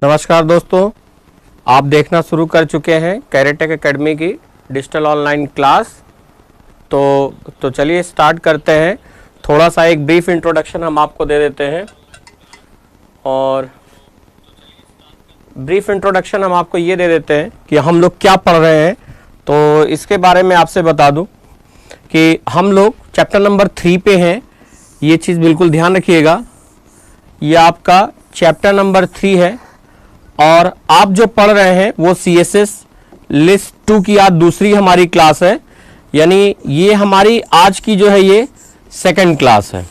नमस्कार दोस्तों, आप देखना शुरू कर चुके हैं कैरेटेक एकेडमी की डिजिटल ऑनलाइन क्लास। तो चलिए स्टार्ट करते हैं। थोड़ा सा एक ब्रीफ इंट्रोडक्शन हम आपको दे देते हैं और ब्रीफ इंट्रोडक्शन हम आपको ये दे देते हैं कि हम लोग क्या पढ़ रहे हैं। तो इसके बारे में आपसे बता दूं कि हम लोग चैप्टर नंबर 3 पे हैं। ये चीज़ बिल्कुल ध्यान रखिएगा, ये आपका चैप्टर नंबर 3 है और आप जो पढ़ रहे हैं वो CSS लिस्ट 2 की आज दूसरी हमारी क्लास है, यानी ये हमारी आज की जो है ये सेकंड क्लास है।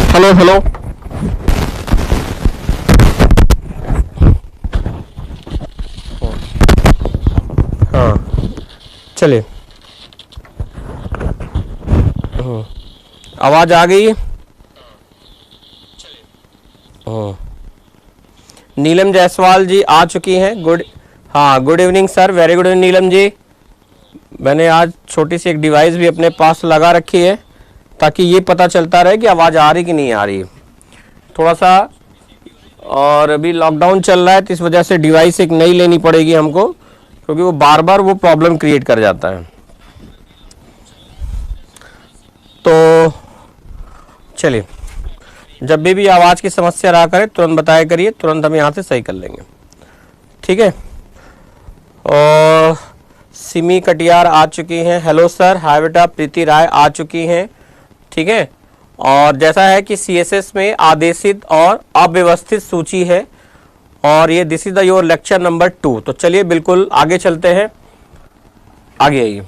हेलो हेलो, हाँ चलिए, आवाज आ गई। नीलम जायसवाल जी आ चुकी हैं। Good evening sir, very good evening Neelam ji. मैंने आज छोटी सी एक डिवाइस भी अपने पास लगा रखी है ताकि ये पता चलता रहे कि आवाज़ आ रही कि नहीं आ रही। थोड़ा सा और अभी लॉकडाउन चल रहा है तो इस वजह से डिवाइस एक नई लेनी पड़ेगी हमको, क्योंकि वो बार बार वो प्रॉब्लम क्रिएट कर जाता है। तो चलिए, जब भी आवाज़ की समस्या रहा करे तुरंत बताया करिए, तुरंत हम यहाँ से सही कर लेंगे, ठीक है। और सिमी कटियार आ चुकी हैं। हेलो सर, हाय बेटा। प्रीति राय आ चुकी हैं, ठीक है। और जैसा है कि CSS में आदेशित और अव्यवस्थित सूची है और ये this is the your lecture number 2। तो चलिए बिल्कुल आगे चलते हैं। आगे आइए।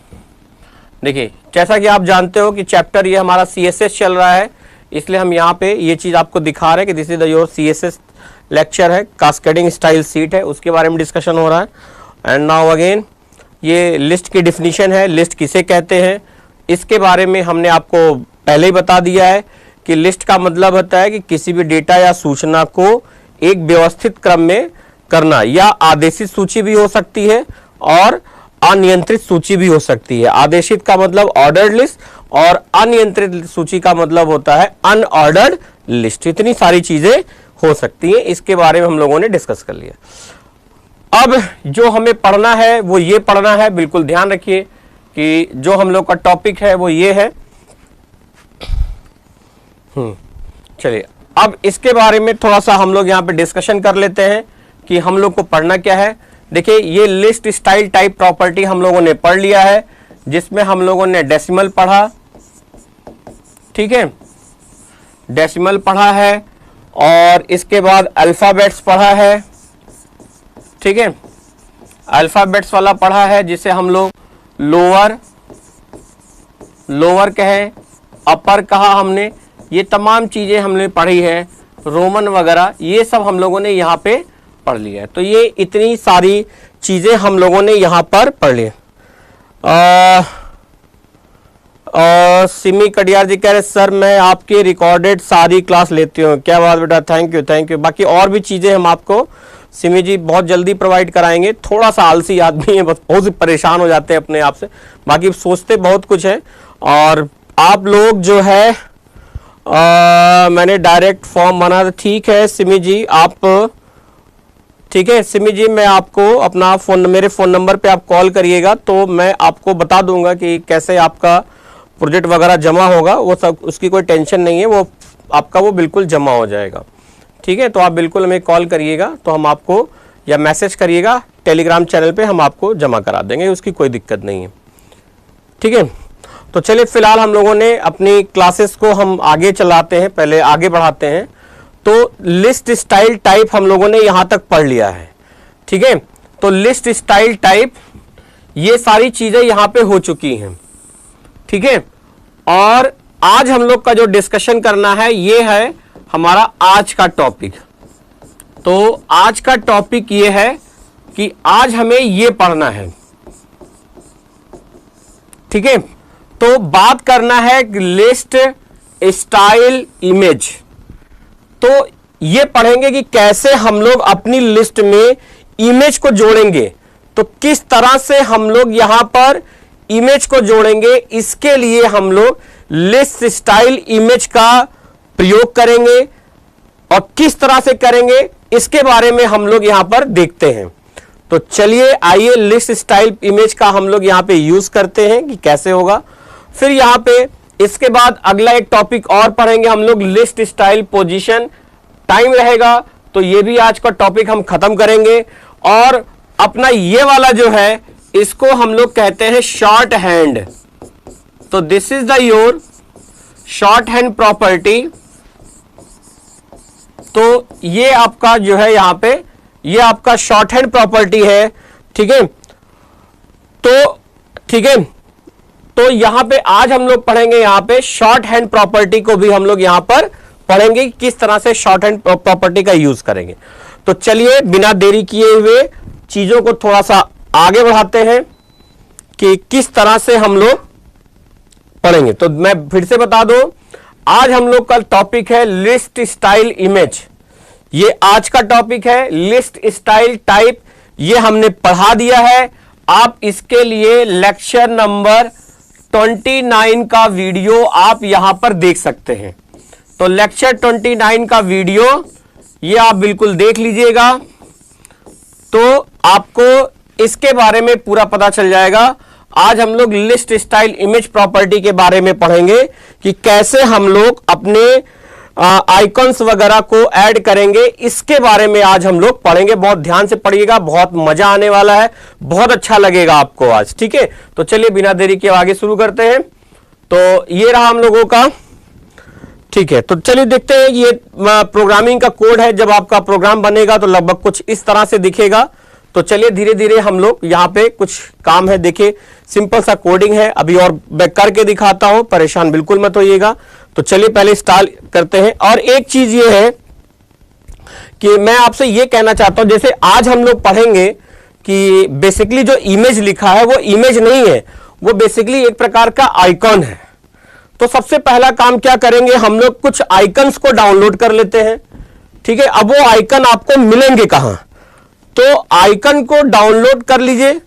देखिए, जैसा कि आप जानते हो कि चैप्टर ये हमारा CSS चल रहा है, इसलिए हम यहाँ पे ये चीज़ आपको दिखा रहे हैं कि this is the your CSS lecture है, कास्केडिंग स्टाइल सीट है, उसके बारे में डिस्कशन हो रहा है। एंड नाउ अगेन ये लिस्ट की डिफिनीशन है, लिस्ट किसे कहते हैं इसके बारे में हमने आपको पहले ही बता दिया है कि लिस्ट का मतलब होता है कि किसी भी डेटा या सूचना को एक व्यवस्थित क्रम में करना, या आदेशित सूची भी हो सकती है और अनियंत्रित सूची भी हो सकती है। आदेशित का मतलब ऑर्डर्ड लिस्ट और अनियंत्रित सूची का मतलब होता है अनऑर्डर्ड लिस्ट। इतनी सारी चीजें हो सकती हैं, इसके बारे में हम लोगों ने डिस्कस कर लिया। अब जो हमें पढ़ना है वो ये पढ़ना है, बिल्कुल ध्यान रखिए कि जो हम लोग का टॉपिक है वो ये है। चलिए, अब इसके बारे में थोड़ा सा हम लोग यहाँ पे डिस्कशन कर लेते हैं कि हम लोग को पढ़ना क्या है। देखिए, ये लिस्ट स्टाइल टाइप प्रॉपर्टी हम लोगों ने पढ़ लिया है, जिसमें हम लोगों ने डेसिमल पढ़ा, ठीक है, डेसिमल पढ़ा है और इसके बाद अल्फाबेट्स पढ़ा है, ठीक है। अल्फाबेट्स वाला पढ़ा है जिसे हम लोग लोअर कहे, अपर कहा हमने, ये तमाम चीजें हमने पढ़ी है, रोमन वगैरह ये सब हम लोगों ने यहाँ पे पढ़ लिया है। तो ये इतनी सारी चीजें हम लोगों ने यहाँ पर पढ़ ली। सिमी कटियार जी कह रहे सर मैं आपकी रिकॉर्डेड सारी क्लास लेती हूँ। क्या बात बेटा, थैंक यू थैंक यू। बाकी और भी चीजें हम आपको सिमी जी बहुत जल्दी प्रोवाइड कराएंगे। थोड़ा सा आलसी आदमी है, बस बहुत परेशान हो जाते हैं अपने आप से, बाकी सोचते बहुत कुछ है। और आप लोग जो है मैंने डायरेक्ट फॉर्म बना, ठीक है सिमी जी, आप ठीक है सिमी जी, मैं आपको अपना मेरे फ़ोन नंबर पे आप कॉल करिएगा तो मैं आपको बता दूंगा कि कैसे आपका प्रोजेक्ट वगैरह जमा होगा। वो सब, उसकी कोई टेंशन नहीं है, वो आपका वो बिल्कुल जमा हो जाएगा। ठीक है, तो आप बिल्कुल हमें कॉल करिएगा तो हम आपको, या मैसेज करिएगा टेलीग्राम चैनल पे, हम आपको जमा करा देंगे, उसकी कोई दिक्कत नहीं है। ठीक है, तो चलिए फिलहाल हम लोगों ने अपनी क्लासेस को हम आगे चलाते हैं, पहले आगे बढ़ाते हैं। तो लिस्ट स्टाइल टाइप हम लोगों ने यहां तक पढ़ लिया है। ठीक है, तो लिस्ट स्टाइल टाइप ये सारी चीजें यहां पे हो चुकी हैं। ठीक है, और आज हम लोग का जो डिस्कशन करना है ये है हमारा आज का टॉपिक। तो आज का टॉपिक ये है कि आज हमें ये पढ़ना है। ठीक है, तो बात करना है लिस्ट स्टाइल इमेज। तो ये पढ़ेंगे कि कैसे हम लोग अपनी लिस्ट में इमेज को जोड़ेंगे। तो किस तरह से हम लोग यहां पर इमेज को जोड़ेंगे, इसके लिए हम लोग लिस्ट स्टाइल इमेज का प्रयोग करेंगे और किस तरह से करेंगे इसके बारे में हम लोग यहां पर देखते हैं। तो चलिए आइए लिस्ट स्टाइल इमेज का हम लोग यहां पे यूज करते हैं कि कैसे होगा। फिर यहां पे इसके बाद अगला एक टॉपिक और पढ़ेंगे हम लोग, लिस्ट स्टाइल पोजीशन। टाइम रहेगा तो ये भी आज का टॉपिक हम खत्म करेंगे। और अपना ये वाला जो है इसको हम लोग कहते हैं शॉर्ट हैंड। तो this is the your short hand property. तो ये आपका जो है यहां पे ये आपका शॉर्ट हैंड प्रॉपर्टी है। ठीक है, तो ठीक है, तो यहां पे आज हम लोग पढ़ेंगे यहां पे शॉर्ट हैंड प्रॉपर्टी को भी हम लोग यहां पर पढ़ेंगे, किस तरह से शॉर्ट हैंड प्रॉपर्टी का यूज करेंगे। तो चलिए बिना देरी किए हुए चीजों को थोड़ा सा आगे बढ़ाते हैं कि किस तरह से हम लोग पढ़ेंगे। तो मैं फिर से बता दूं, आज हम लोग का टॉपिक है लिस्ट स्टाइल इमेज। ये आज का टॉपिक है। लिस्ट स्टाइल टाइप ये हमने पढ़ा दिया है। आप इसके लिए लेक्चर नंबर 29 का वीडियो आप यहां पर देख सकते हैं। तो लेक्चर 29 का वीडियो ये आप बिल्कुल देख लीजिएगा, तो आपको इसके बारे में पूरा पता चल जाएगा। आज हम लोग लिस्ट स्टाइल इमेज प्रॉपर्टी के बारे में पढ़ेंगे कि कैसे हम लोग अपने आइकॉन्स वगैरह को ऐड करेंगे, इसके बारे में आज हम लोग पढ़ेंगे। बहुत ध्यान से पढ़िएगा, बहुत मजा आने वाला है, बहुत अच्छा लगेगा आपको आज। ठीक है, तो चलिए बिना देरी के आगे शुरू करते हैं। तो ये रहा हम लोगों का। ठीक है, तो चलिए देखते हैं। ये प्रोग्रामिंग का कोड है। जब आपका प्रोग्राम बनेगा तो लगभग कुछ इस तरह से दिखेगा। तो चलिए धीरे धीरे हम लोग यहाँ पे कुछ काम है, देखिए सिंपल सा कोडिंग है। अभी और मैं करके दिखाता हूं, परेशान बिल्कुल मत होइएगा। तो चलिए पहले इंस्टॉल करते हैं। और एक चीज ये है कि मैं आपसे ये कहना चाहता हूं, जैसे आज हम लोग पढ़ेंगे कि बेसिकली जो इमेज लिखा है वो इमेज नहीं है, वो बेसिकली एक प्रकार का आइकॉन है। तो सबसे पहला काम क्या करेंगे, हम लोग कुछ आइकन्स को डाउनलोड कर लेते हैं। ठीक है, अब वो आइकन आपको मिलेंगे कहां, तो आइकन को डाउनलोड कर लीजिए।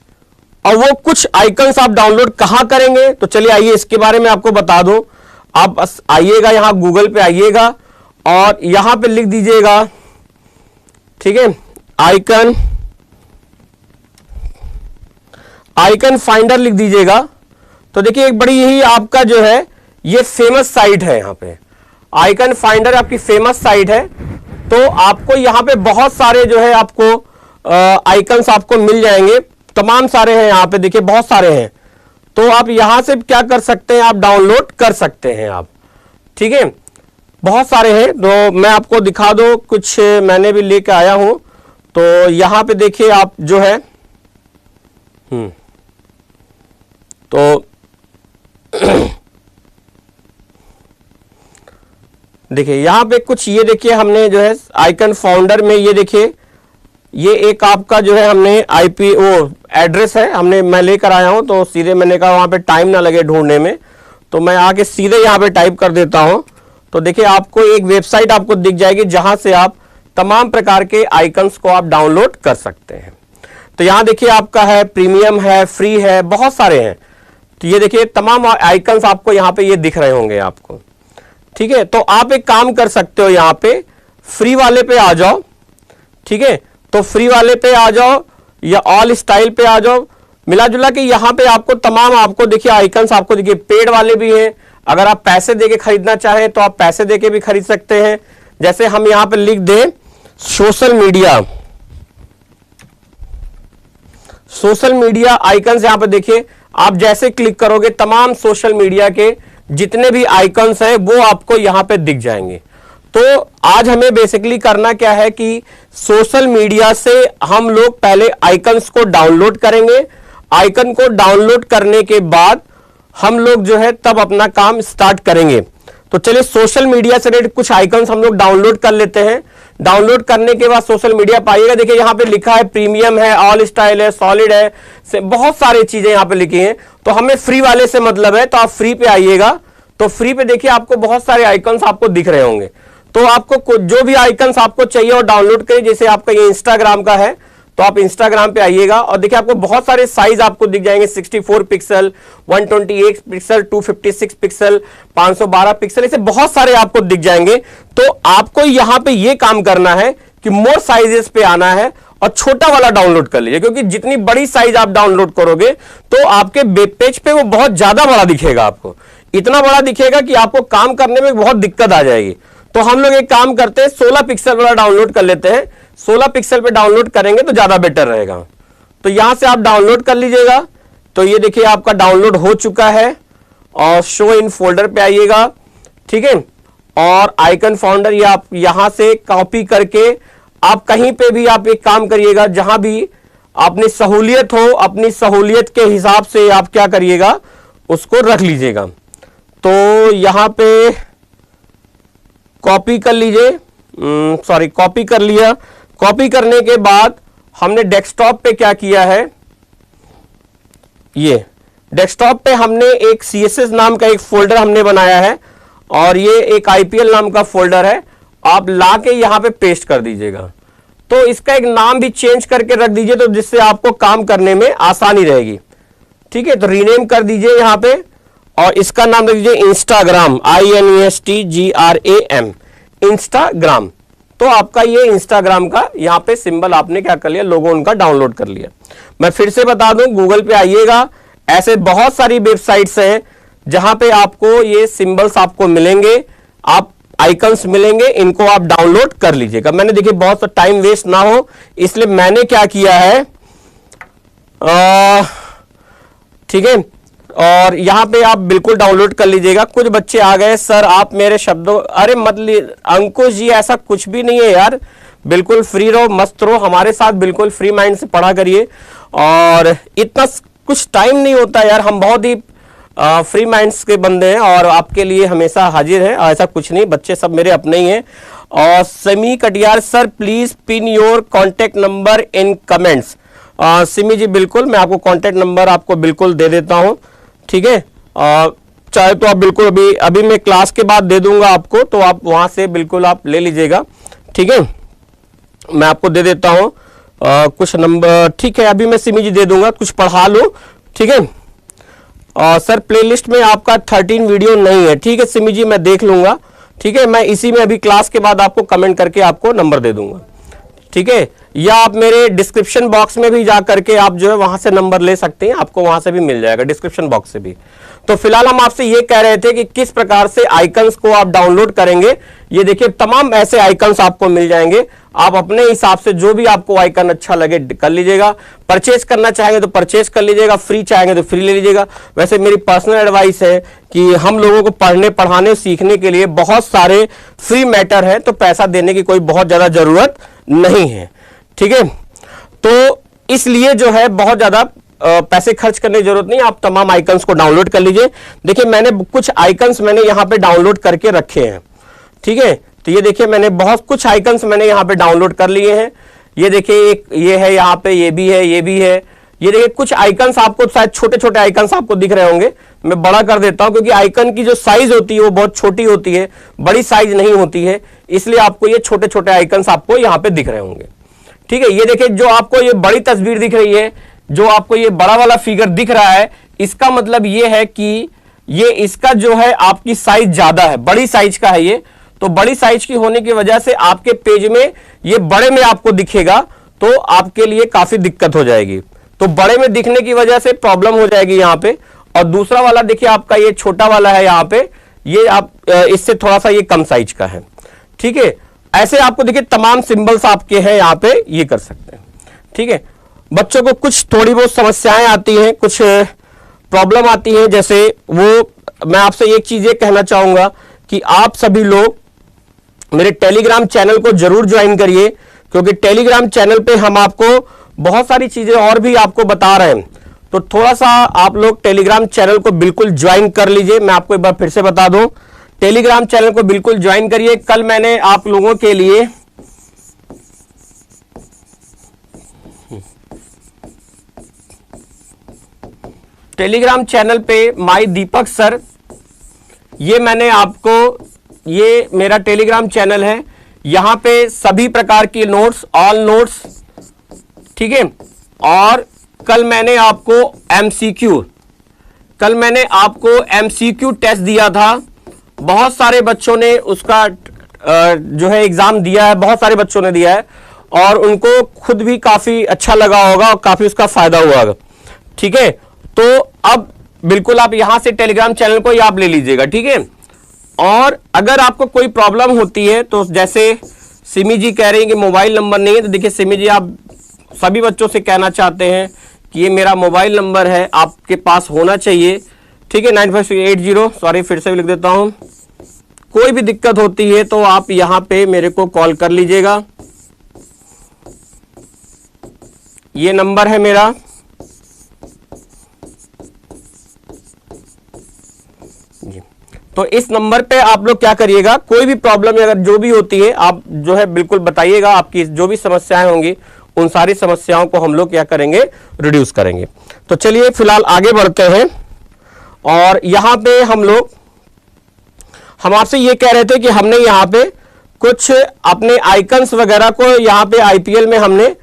और वो कुछ आइकन्स आप डाउनलोड कहां करेंगे, तो चलिए आइए इसके बारे में आपको बता दूं। आप बस आइएगा यहां गूगल पे आइएगा और यहां पे लिख दीजिएगा, ठीक है, आइकन फाइंडर लिख दीजिएगा। तो देखिए एक बड़ी ही आपका जो है ये फेमस साइट है। यहां पे आइकन फाइंडर आपकी फेमस साइट है। तो आपको यहां पे बहुत सारे जो है आपको आइकन्स आपको मिल जाएंगे, तमाम सारे हैं यहां पे, देखिए बहुत सारे हैं। तो आप यहां से क्या कर सकते हैं, आप डाउनलोड कर सकते हैं आप। ठीक है, बहुत सारे हैं। तो मैं आपको दिखा दूं, कुछ मैंने भी लेके आया हूं। तो यहां पे देखिए आप जो है तो देखिए यहां पे कुछ, ये देखिए हमने जो है आइकन फाउंडर में ये देखिए ये एक आपका जो है हमने आईपी वो एड्रेस है, मैं लेकर आया हूं। तो सीधे मैंने कहा वहां पे टाइम ना लगे ढूंढने में, तो मैं आके सीधे यहां पे टाइप कर देता हूं। तो देखिए आपको एक वेबसाइट आपको दिख जाएगी जहां से आप तमाम प्रकार के आइकन्स को आप डाउनलोड कर सकते हैं। तो यहां देखिए आपका है, प्रीमियम है, फ्री है, बहुत सारे हैं। तो ये देखिए तमाम आइकन्स आपको यहां पे ये दिख रहे होंगे आपको। ठीक है, तो आप एक काम कर सकते हो, यहां पे फ्री वाले पे आ जाओ। ठीक है, तो फ्री वाले पे आ जाओ या ऑल स्टाइल पे आ जाओ। मिला जुला के यहां पे आपको तमाम, आपको देखिए आइकन्स, आपको देखिए पेड वाले भी हैं। अगर आप पैसे देके खरीदना चाहें तो आप पैसे देके भी खरीद सकते हैं। जैसे हम यहां पे लिख दें social media, social media icons, यहां पे देखिए आप जैसे क्लिक करोगे तमाम सोशल मीडिया के जितने भी आइकन्स हैं वो आपको यहां पे दिख जाएंगे। तो आज हमें बेसिकली करना क्या है कि सोशल मीडिया से हम लोग पहले आइकन्स को डाउनलोड करेंगे। आइकन को डाउनलोड करने के बाद हम लोग जो है तब अपना काम स्टार्ट करेंगे। तो चलिए सोशल मीडिया से रिलेटेड कुछ आइकन्स हम लोग डाउनलोड कर लेते हैं। डाउनलोड करने के बाद सोशल मीडिया पाइएगा, देखिए यहां पे लिखा है प्रीमियम है, ऑल स्टाइल है, सॉलिड है, बहुत सारी चीजें यहां पे लिखी हैं। तो हमें फ्री वाले से मतलब है, तो आप फ्री पे आइएगा। तो फ्री पे देखिए आपको बहुत सारे आइकन्स आपको दिख रहे होंगे। तो आपको जो भी आइकन्स आपको चाहिए और डाउनलोड करिए। जैसे आपका ये इंस्टाग्राम का है तो आप इंस्टाग्राम पे आइएगा और देखिए आपको बहुत सारे साइज आपको दिख जाएंगे, 64 पिक्सल, 128 पिक्सल, 256 पिक्सल, 512 पिक्सल, ऐसे बहुत सारे आपको दिख जाएंगे। तो आपको यहां पे ये काम करना है कि मोर साइजेस पे आना है और छोटा वाला डाउनलोड कर लीजिए, क्योंकि जितनी बड़ी साइज आप डाउनलोड करोगे तो आपके वेब पेज पे वो बहुत ज्यादा बड़ा दिखेगा। आपको इतना बड़ा दिखेगा कि आपको काम करने में बहुत दिक्कत आ जाएगी। तो हम लोग एक काम करते हैं, 16 पिक्सल वाला डाउनलोड कर लेते हैं। 16 पिक्सल पे डाउनलोड करेंगे तो ज्यादा बेटर रहेगा। तो यहां से आप डाउनलोड कर लीजिएगा। तो ये देखिए आपका डाउनलोड हो चुका है और शो इन फोल्डर पे आइएगा। ठीक है, और आइकन फाउंडर ये आप यहां से कॉपी करके आप कहीं पे भी आप एक काम करिएगा, जहां भी अपनी सहूलियत हो, अपनी सहूलियत के हिसाब से आप क्या करिएगा, उसको रख लीजिएगा। तो यहां पे कॉपी कर लीजिए, सॉरी कॉपी कर लिया। कॉपी करने के बाद हमने डेस्कटॉप पे क्या किया है, ये डेस्कटॉप पे हमने एक CSS नाम का एक फोल्डर हमने बनाया है और ये एक IPL नाम का फोल्डर है। आप लाके यहां पे पेस्ट कर दीजिएगा। तो इसका एक नाम भी चेंज करके रख दीजिए, तो जिससे आपको काम करने में आसानी रहेगी। ठीक है, तो रीनेम कर दीजिए यहां पे और इसका नाम रख दीजिए इंस्टाग्राम, INSTGRAM, इंस्टाग्राम। तो आपका ये इंस्टाग्राम का यहां पे सिंबल आपने क्या कर लिया, लोगो उनका डाउनलोड कर लिया। मैं फिर से बता दूं, गूगल पे आइएगा, ऐसे बहुत सारी वेबसाइट्स हैं जहां पे आपको ये सिंबल्स आपको मिलेंगे, आप आइकन्स मिलेंगे, इनको आप डाउनलोड कर लीजिएगा। मैंने देखिए बहुत सा टाइम वेस्ट ना हो इसलिए मैंने क्या किया है, ठीक है, और यहां पे आप बिल्कुल डाउनलोड कर लीजिएगा। कुछ बच्चे आ गए, सर आप मेरे शब्दों, अरे मत अंकुश जी ऐसा कुछ भी नहीं है यार, बिल्कुल फ्री रहो, मस्त रहो, हमारे साथ बिल्कुल फ्री माइंड से पढ़ा करिए। और इतना कुछ टाइम नहीं होता यार, हम बहुत ही फ्री माइंड्स के बंदे हैं और आपके लिए हमेशा हाजिर हैं, ऐसा कुछ नहीं, बच्चे सब मेरे अपने ही हैं। और Sami Katiyar, sir please pin your contact number in comments. Simi ji बिल्कुल, मैं आपको कॉन्टेक्ट नंबर आपको बिल्कुल दे देता हूं। ठीक है, चाहे तो आप बिल्कुल अभी मैं क्लास के बाद दे दूंगा आपको, तो आप वहां से बिल्कुल आप ले लीजिएगा। ठीक है, मैं आपको दे देता हूं कुछ नंबर। ठीक है, अभी मैं सिमी जी दे दूंगा, कुछ पढ़ा लो। ठीक है, सर प्लेलिस्ट में आपका 13 वीडियो नहीं है। ठीक है सिमी जी, मैं देख लूंगा। ठीक है, मैं इसी में अभी क्लास के बाद आपको कमेंट करके आपको नंबर दे दूंगा। ठीक है, या आप मेरे डिस्क्रिप्शन बॉक्स में भी जा करके आप जो है वहां से नंबर ले सकते हैं, आपको वहां से भी मिल जाएगा, डिस्क्रिप्शन बॉक्स से भी। तो फिलहाल हम आपसे ये कह रहे थे कि किस प्रकार से आइकन्स को आप डाउनलोड करेंगे। ये देखिए तमाम ऐसे आइकन्स आपको मिल जाएंगे, आप अपने हिसाब से जो भी आपको आइकन अच्छा लगे कर लीजिएगा। परचेज करना चाहेंगे तो परचेज कर लीजिएगा, फ्री चाहेंगे तो फ्री ले लीजिएगा। वैसे मेरी पर्सनल एडवाइस है कि हम लोगों को पढ़ने पढ़ाने सीखने के लिए बहुत सारे फ्री मैटर है, तो पैसा देने की कोई बहुत ज्यादा जरूरत नहीं है। ठीक है, तो इसलिए जो है बहुत ज्यादा पैसे खर्च करने की जरूरत नहीं, आप तमाम आइकन्स को डाउनलोड कर लीजिए। देखिए मैंने कुछ आइकन्स मैंने यहां पे डाउनलोड करके रखे हैं। ठीक है, तो ये देखिए मैंने बहुत कुछ आइकन्स मैंने यहां पे डाउनलोड कर लिए हैं। ये देखिए एक ये है, यहां पे ये भी है, ये भी है। ये देखिए कुछ आइकन्स आपको शायद छोटे छोटे आइकन्स आपको दिख रहे होंगे, मैं बड़ा कर देता हूं क्योंकि आइकन की जो साइज होती है वो बहुत छोटी होती है, बड़ी साइज नहीं होती है, इसलिए आपको ये छोटे छोटे आइकन्स आपको यहां पे दिख रहे होंगे। ठीक है, ये देखिए जो आपको ये बड़ी तस्वीर दिख रही है, जो आपको ये बड़ा वाला फिगर दिख रहा है, इसका मतलब ये है कि ये इसका जो है आपकी साइज ज्यादा है, बड़ी साइज का है ये, तो बड़ी साइज की होने की वजह से आपके पेज में ये बड़े में आपको दिखेगा, तो आपके लिए काफी दिक्कत हो जाएगी। तो बड़े में दिखने की वजह से प्रॉब्लम हो जाएगी यहाँ पे। और दूसरा वाला देखिए आपका ये छोटा वाला है यहाँ पे, ये आप इससे थोड़ा सा ये कम साइज का है, ठीक है। ऐसे आपको देखिए तमाम सिंबल्स आपके हैं यहाँ पे, ये कर सकते हैं, ठीक है। बच्चों को कुछ थोड़ी बहुत समस्याएं आती हैं, कुछ प्रॉब्लम आती है, जैसे वो मैं आपसे एक चीज ये कहना चाहूंगा कि आप सभी लोग मेरे टेलीग्राम चैनल को जरूर ज्वाइन करिए, क्योंकि टेलीग्राम चैनल पे हम आपको बहुत सारी चीजें और भी आपको बता रहे हैं। तो थोड़ा सा आप लोग टेलीग्राम चैनल को बिल्कुल ज्वाइन कर लीजिए। मैं आपको एक बार फिर से बता दूं, टेलीग्राम चैनल को बिल्कुल ज्वाइन करिए। कल मैंने आप लोगों के लिए टेलीग्राम चैनल पे माई दीपक सर, ये मैंने आपको, ये मेरा टेलीग्राम चैनल है, यहां पे सभी प्रकार की नोट्स, ऑल नोट्स, ठीक है। और कल मैंने आपको एमसीक्यू टेस्ट दिया था, बहुत सारे बच्चों ने उसका जो है एग्जाम दिया है, बहुत सारे बच्चों ने दिया है और उनको खुद भी काफी अच्छा लगा होगा और काफी उसका फायदा हुआ होगा, ठीक है। तो अब बिल्कुल आप यहां से टेलीग्राम चैनल को ही आप ले लीजिएगा, ठीक है। और अगर आपको कोई प्रॉब्लम होती है, तो जैसे सिमी जी कह रही हैं कि मोबाइल नंबर नहीं है, तो देखिए सिमी जी, आप सभी बच्चों से कहना चाहते हैं कि ये मेरा मोबाइल नंबर है, आपके पास होना चाहिए, ठीक है। 9580, सॉरी फिर से भी लिख देता हूं। कोई भी दिक्कत होती है तो आप यहां पे मेरे को कॉल कर लीजिएगा, ये नंबर है मेरा। तो इस नंबर पे आप लोग क्या करिएगा, कोई भी प्रॉब्लम अगर जो भी होती है आप जो है बिल्कुल बताइएगा, आपकी जो भी समस्याएं होंगी उन सारी समस्याओं को हम लोग क्या करेंगे, रिड्यूस करेंगे। तो चलिए फिलहाल आगे बढ़ते हैं। और यहां पे हम आपसे ये कह रहे थे कि हमने यहाँ पे कुछ अपने आइकन्स वगैरह को, यहाँ पे आईपीएल में हमने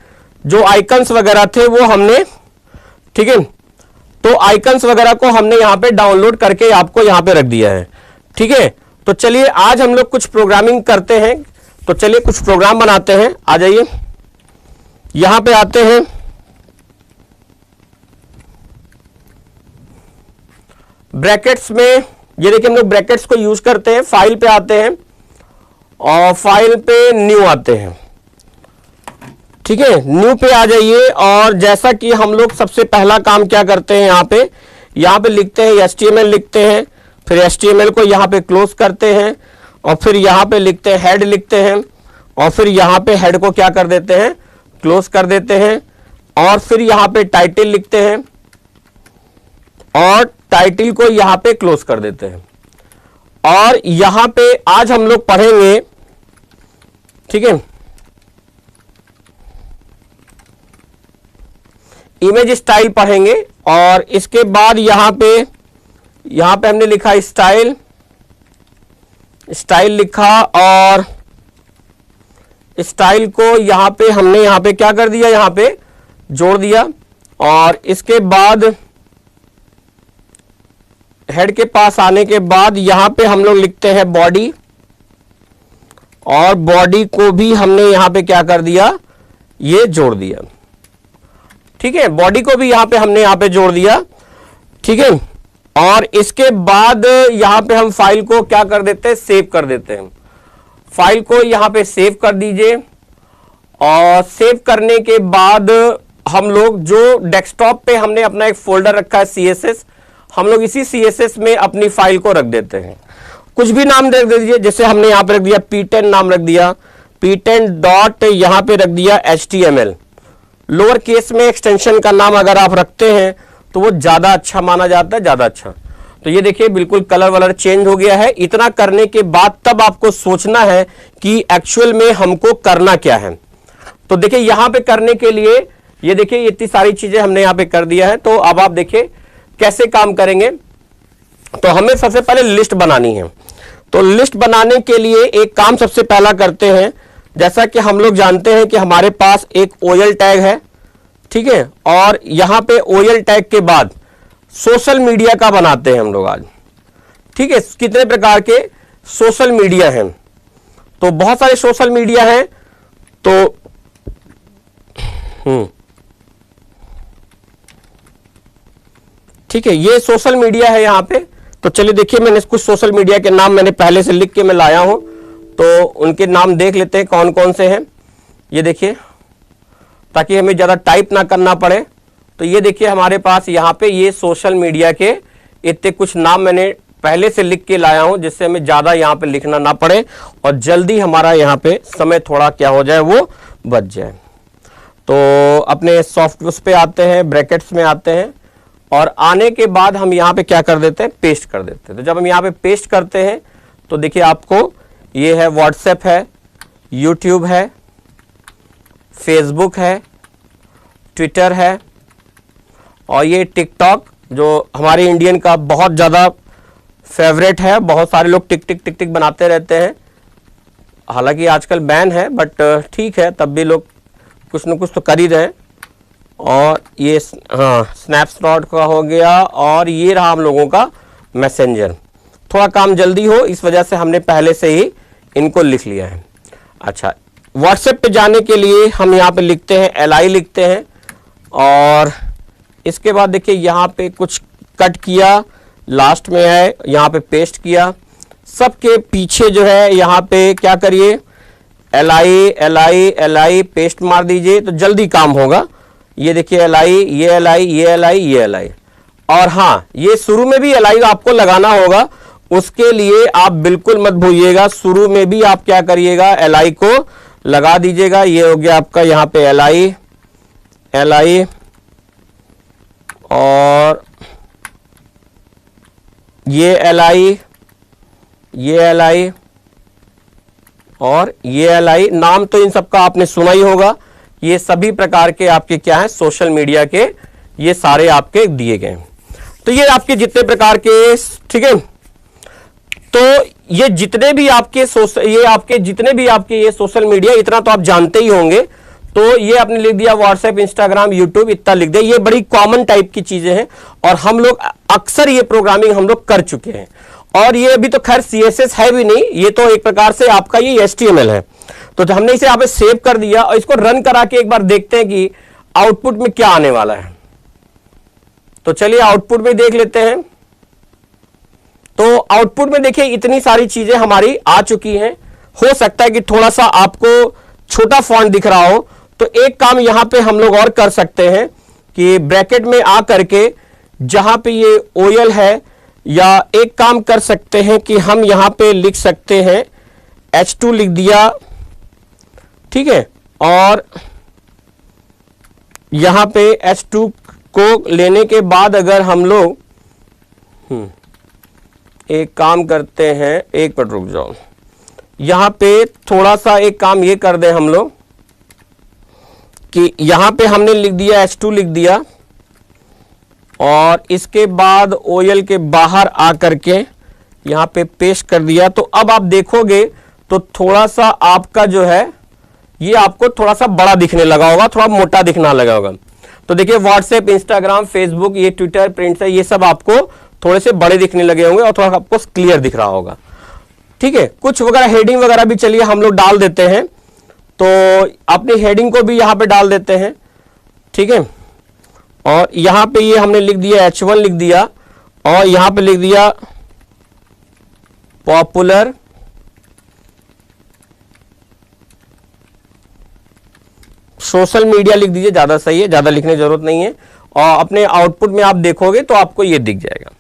जो आइकन्स वगैरह थे वो हमने, ठीक है, तो आइकन्स वगैरह को हमने यहाँ पे डाउनलोड करके आपको यहाँ पे रख दिया है, ठीक है। तो चलिए आज हम लोग कुछ प्रोग्रामिंग करते हैं, तो चलिए कुछ प्रोग्राम बनाते हैं। आ जाइए, यहां पे आते हैं, ब्रैकेट्स में, ये देखिए हम लोग ब्रैकेट्स को यूज करते हैं। फाइल पे आते हैं और फाइल पे न्यू आते हैं, ठीक है। न्यू पे आ जाइए और जैसा कि हम लोग सबसे पहला काम क्या करते हैं, यहां पे लिखते हैं HTML लिखते हैं, फिर HTML को यहां पे क्लोज करते हैं और फिर यहां पे लिखते हैं हेड लिखते हैं और फिर यहां पे हेड को क्या कर देते हैं, क्लोज कर देते हैं और फिर यहां पे टाइटल लिखते हैं और टाइटल को यहां पे क्लोज कर देते हैं। और यहां पे आज हम लोग पढ़ेंगे, ठीक है, इमेज स्टाइल पढ़ेंगे। और इसके बाद यहां पे हमने लिखा स्टाइल लिखा और स्टाइल को यहां पे हमने क्या कर दिया, यहां पे जोड़ दिया। और इसके बाद हेड के पास आने के बाद यहां पे हम लोग लिखते हैं बॉडी, और बॉडी को भी हमने यहां पे क्या कर दिया, ये जोड़ दिया, ठीक है। बॉडी को भी हमने यहां पे जोड़ दिया, ठीक है। और इसके बाद यहां पे हम फाइल को क्या कर देते हैं, सेव कर देते हैं। फाइल को यहां पे सेव कर दीजिए और सेव करने के बाद हम लोग जो डेस्कटॉप पे हमने अपना एक फोल्डर रखा है CSS, हम लोग इसी CSS में अपनी फाइल को रख देते हैं। कुछ भी नाम दे दीजिए, जैसे हमने यहां पे रख दिया P10 नाम रख दिया, P10 डॉट यहां पे रख दिया HTML। लोअर केस में एक्सटेंशन का नाम अगर आप रखते हैं तो वो ज्यादा अच्छा माना जाता है, ज्यादा अच्छा। तो ये देखिए बिल्कुल कलर वलर चेंज हो गया है। इतना करने के बाद तब आपको सोचना है कि एक्चुअल में हमको करना क्या है। तो देखिए यहां पे करने के लिए ये देखिए इतनी सारी चीजें हमने यहां पे कर दिया है। तो अब आप देखिए कैसे काम करेंगे। तो हमें सबसे पहले लिस्ट बनानी है। तो लिस्ट बनाने के लिए एक काम सबसे पहला करते हैं, जैसा कि हम लोग जानते हैं कि हमारे पास एक OL टैग है, ठीक है। और यहां पे OL टैग के बाद सोशल मीडिया का बनाते हैं हम लोग आज, ठीक है, कितने प्रकार के सोशल मीडिया हैं, तो बहुत सारे सोशल मीडिया हैं। तो ठीक है, ये सोशल मीडिया है यहाँ पे। तो चलिए देखिए, मैंने कुछ सोशल मीडिया के नाम मैंने पहले से लिख के मैं लाया हूं, तो उनके नाम देख लेते हैं कौन कौन से हैं। ये देखिए, ताकि हमें ज़्यादा टाइप ना करना पड़े। तो ये देखिए हमारे पास यहाँ पे ये सोशल मीडिया के इतने कुछ नाम मैंने पहले से लिख के लाया हूं, जिससे हमें ज़्यादा यहाँ पे लिखना ना पड़े और जल्दी हमारा यहाँ पे समय थोड़ा क्या हो जाए, वो बच जाए। तो अपने सॉफ्ट उस पे आते हैं, ब्रैकेट्स में आते हैं, और आने के बाद हम यहाँ पे क्या कर देते हैं, पेस्ट कर देते हैं। तो जब हम यहाँ पे पेस्ट करते हैं तो देखिए आपको ये है व्हाट्सएप है, यूट्यूब है, फेसबुक है, ट्विटर है, और ये टिकटॉक जो हमारे इंडियन का बहुत ज़्यादा फेवरेट है। बहुत सारे लोग टिक टिक टिक टिक बनाते रहते हैं, हालांकि आजकल बैन है, बट ठीक है, तब भी लोग कुछ न कुछ तो कर ही रहे हैं। और ये हाँ, स्नैपचैट का हो गया, और ये रहा हम लोगों का मैसेंजर। थोड़ा काम जल्दी हो इस वजह से हमने पहले से ही इनको लिख लिया है। अच्छा, व्हाट्सएप पे जाने के लिए हम यहाँ पे लिखते हैं LI लिखते हैं, और इसके बाद देखिए यहाँ पे कुछ कट किया, लास्ट में है, यहाँ पे पेस्ट किया। सबके पीछे जो है यहाँ पे क्या करिए, LI LI LI पेस्ट मार दीजिए, तो जल्दी काम होगा। ये देखिए LI, ये LI, ये LI, ये LI, और हाँ, ये शुरू में भी LI आपको लगाना होगा। उसके लिए आप बिल्कुल मत भूलिएगा, शुरू में भी आप क्या करिएगा, LI को लगा दीजिएगा। ये हो गया आपका यहाँ पे LI LI, और ये LI, ये LI, और ये LI। नाम तो इन सबका आपने सुना ही होगा। ये सभी प्रकार के आपके क्या हैं, सोशल मीडिया के, ये सारे आपके दिए गए हैं। तो ये आपके जितने प्रकार के, ठीक है, तो ये जितने भी आपके ये सोशल मीडिया, इतना तो आप जानते ही होंगे। तो ये आपने लिख दिया व्हाट्सएप, इंस्टाग्राम, यूट्यूब, इतना लिख दिया। ये बड़ी कॉमन टाइप की चीजें हैं, और हम लोग अक्सर ये प्रोग्रामिंग हम लोग कर चुके हैं। और ये अभी तो खैर CSS है भी नहीं, ये तो एक प्रकार से आपका ये HTML है। तो हमने इसे यहाँ पे सेव कर दिया, और इसको रन करा के एक बार देखते हैं कि आउटपुट में क्या आने वाला है। तो चलिए आउटपुट में देख लेते हैं। तो आउटपुट में देखिए इतनी सारी चीजें हमारी आ चुकी हैं। हो सकता है कि थोड़ा सा आपको छोटा फॉन्ट दिख रहा हो, तो एक काम यहां पे हम लोग और कर सकते हैं कि ब्रैकेट में आ करके जहां पे ये OL है, या एक काम कर सकते हैं कि हम यहां पे लिख सकते हैं H2 लिख दिया, ठीक है, और यहां पे H2 को लेने के बाद अगर हम लोग एक काम करते हैं, एक मिनट रुक जाओ, यहां पे थोड़ा सा एक काम ये कर दें हम लोग कि यहां पे हमने लिख दिया H2 लिख दिया, और इसके बाद OL के बाहर आ करके यहां पे पेस्ट कर दिया। तो अब आप देखोगे तो थोड़ा सा आपका जो है ये आपको थोड़ा सा बड़ा दिखने लगा होगा, थोड़ा मोटा दिखना लगा होगा। तो देखिए व्हाट्सएप, इंस्टाग्राम, फेसबुक, ये ट्विटर, प्रिंट्स है, ये सब आपको थोड़े से बड़े दिखने लगे होंगे, और थोड़ा आपको क्लियर दिख रहा होगा। ठीक है, कुछ वगैरह हेडिंग वगैरह भी चलिए हम लोग डाल देते हैं। तो अपनी हेडिंग को भी यहां पे डाल देते हैं, ठीक है, और यहां पे ये हमने लिख दिया H1 लिख दिया, और यहां पे लिख दिया पॉपुलर सोशल मीडिया लिख दीजिए, ज्यादा सही है, ज्यादा लिखने की जरूरत नहीं है। और अपने आउटपुट में आप देखोगे तो आपको ये दिख जाएगा।